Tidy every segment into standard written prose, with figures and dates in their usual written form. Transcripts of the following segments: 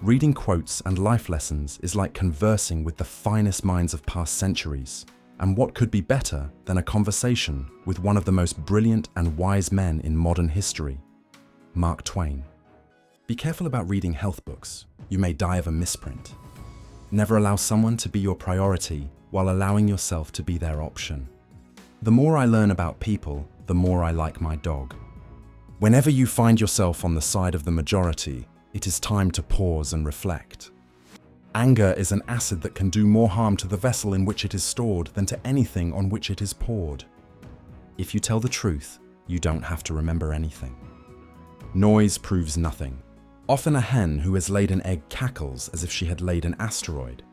Reading quotes and life lessons is like conversing with the finest minds of past centuries. And what could be better than a conversation with one of the most brilliant and wise men in modern history, Mark Twain? Be careful about reading health books. You may die of a misprint. Never allow someone to be your priority while allowing yourself to be their option. The more I learn about people, the more I like my dog. Whenever you find yourself on the side of the majority, it is time to pause and reflect. Anger is an acid that can do more harm to the vessel in which it is stored than to anything on which it is poured. If you tell the truth, you don't have to remember anything. Noise proves nothing. Often a hen who has laid an egg cackles as if she had laid an asteroid.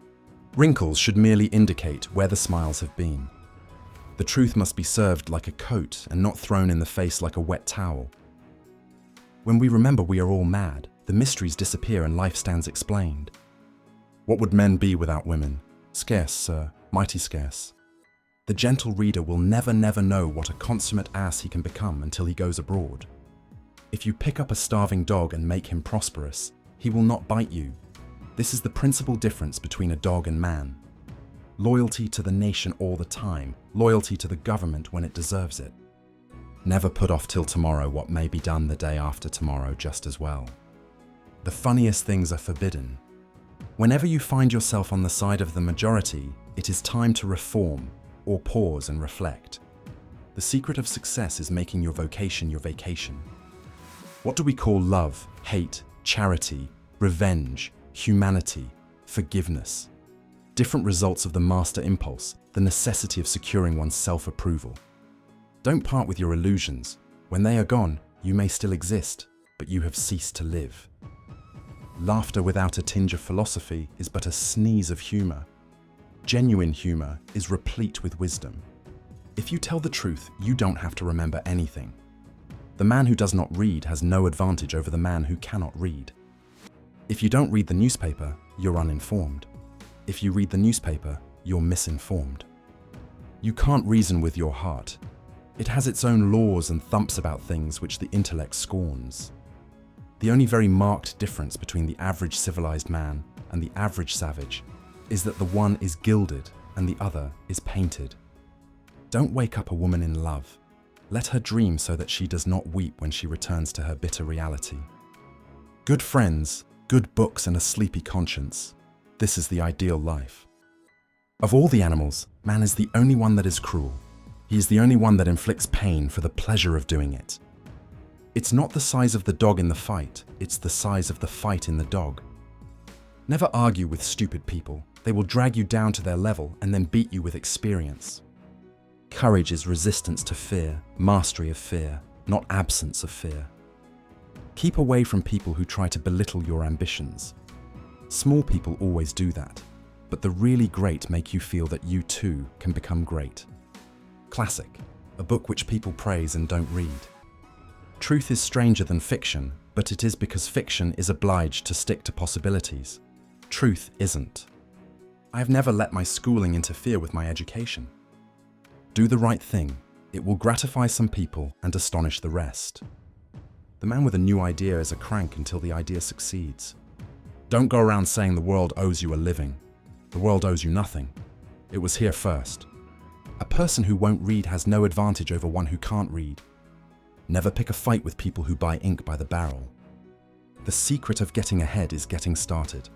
Wrinkles should merely indicate where the smiles have been. The truth must be served like a coat and not thrown in the face like a wet towel. When we remember we are all mad, the mysteries disappear and life stands explained. What would men be without women? Scarce, sir, mighty scarce. The gentle reader will never know what a consummate ass he can become until he goes abroad. If you pick up a starving dog and make him prosperous, he will not bite you. This is the principal difference between a dog and man. Loyalty to the nation all the time, loyalty to the government when it deserves it. Never put off till tomorrow what may be done the day after tomorrow just as well. The funniest things are forbidden. Whenever you find yourself on the side of the majority, it is time to reform or pause and reflect. The secret of success is making your vocation your vacation. What do we call love, hate, charity, revenge, humanity, forgiveness? Different results of the master impulse, the necessity of securing one's self-approval. Don't part with your illusions. When they are gone, you may still exist, but you have ceased to live. Laughter without a tinge of philosophy is but a sneeze of humor. Genuine humor is replete with wisdom. If you tell the truth, you don't have to remember anything. The man who does not read has no advantage over the man who cannot read. If you don't read the newspaper, you're uninformed. If you read the newspaper, you're misinformed. You can't reason with your heart. It has its own laws and thumps about things which the intellect scorns. The only very marked difference between the average civilized man and the average savage is that the one is gilded and the other is painted. Don't wake up a woman in love. Let her dream so that she does not weep when she returns to her bitter reality. Good friends, good books and a sleepy conscience. This is the ideal life. Of all the animals, man is the only one that is cruel. He is the only one that inflicts pain for the pleasure of doing it. It's not the size of the dog in the fight, it's the size of the fight in the dog. Never argue with stupid people. They will drag you down to their level and then beat you with experience. Courage is resistance to fear, mastery of fear, not absence of fear. Keep away from people who try to belittle your ambitions. Small people always do that, but the really great make you feel that you too can become great. Classic, a book which people praise and don't read. Truth is stranger than fiction, but it is because fiction is obliged to stick to possibilities. Truth isn't. I have never let my schooling interfere with my education. Do the right thing. It will gratify some people and astonish the rest. The man with a new idea is a crank until the idea succeeds. Don't go around saying the world owes you a living. The world owes you nothing. It was here first. A person who won't read has no advantage over one who can't read. Never pick a fight with people who buy ink by the barrel. The secret of getting ahead is getting started.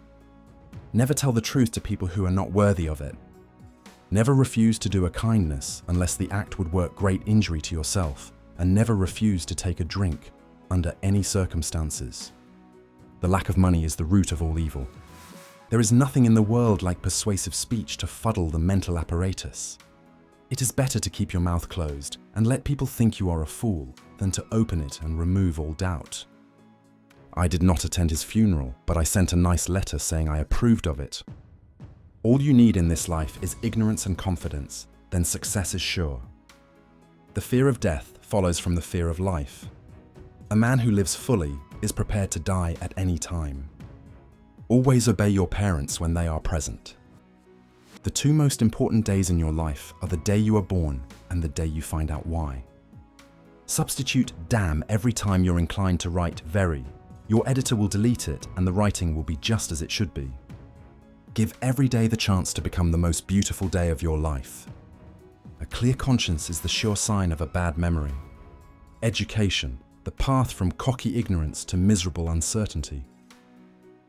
Never tell the truth to people who are not worthy of it. Never refuse to do a kindness unless the act would work great injury to yourself, and never refuse to take a drink under any circumstances. The lack of money is the root of all evil. There is nothing in the world like persuasive speech to fuddle the mental apparatus. It is better to keep your mouth closed and let people think you are a fool than to open it and remove all doubt. I did not attend his funeral, but I sent a nice letter saying I approved of it. All you need in this life is ignorance and confidence, then success is sure. The fear of death follows from the fear of life. A man who lives fully is prepared to die at any time. Always obey your parents when they are present. The two most important days in your life are the day you are born and the day you find out why. Substitute damn every time you're inclined to write very. Your editor will delete it and the writing will be just as it should be. Give every day the chance to become the most beautiful day of your life. A clear conscience is the sure sign of a bad memory. Education, the path from cocky ignorance to miserable uncertainty.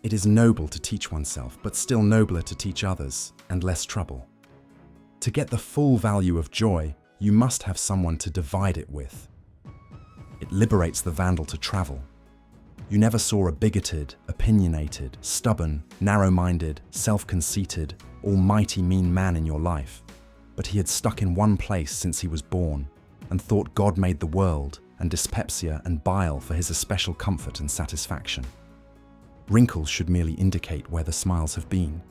It is noble to teach oneself, but still nobler to teach others, and less trouble. To get the full value of joy, you must have someone to divide it with. It liberates the vandal to travel. You never saw a bigoted, opinionated, stubborn, narrow-minded, self-conceited, almighty mean man in your life, but he had stuck in one place since he was born and thought God made the world and dyspepsia and bile for his especial comfort and satisfaction. Wrinkles should merely indicate where the smiles have been.